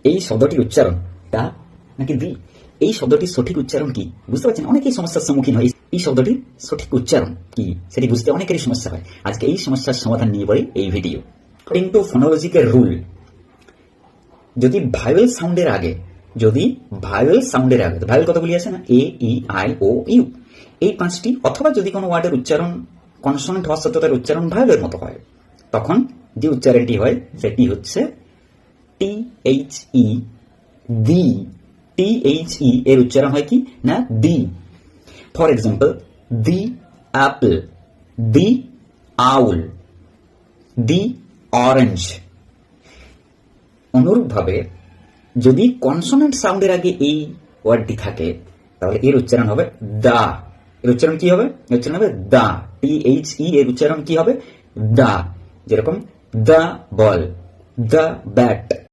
এই শব্দটির উচ্চারণ দা নাকি দি? এই শব্দটির সঠিক উচ্চারণ কি বুঝতে পারছেন? অনেকেই সমস্যার সম্মুখীন হয়। এই শব্দটির সঠিক উচ্চারণ কি সেটি বুঝতে অনেকেরই সমস্যা হয়। আজকে এই সমস্যার সমাধান নিয়ে পড়ে এই video. According to phonological rule, যদি ভাইওয়েল সাউন্ডের আগে ভাইওয়েল কতগুলি আছে না? এ, ই, আই, ও, ইউ, এই পাঁচটি, অথবা যদি কোনো ওয়ার্ডের উচ্চারণ কনসোনেন্ট হওয়া সত্ত্বেও তার উচ্চারণ ভাইওয়েলের মতো হয়, তখন যে উচ্চারণটি হয় সেটি হচ্ছে টি এইচ ই, দি। টি এইচ ই এর উচ্চারণ হয় কি না? The. For example, the apple, the owl, the orange. অনুরূপভাবে যদি কনসোনেন্ট সাউন্ডের আগে এই ওয়ার্ডটি থাকে তাহলে এর উচ্চারণ হবে দা। এর উচ্চারণ কি হবে? এর উচ্চারণ হবে দা। টি এইচ ই এর উচ্চারণ কি হবে? দা। যেরকম দ্য বল, দ্য ব্যাট,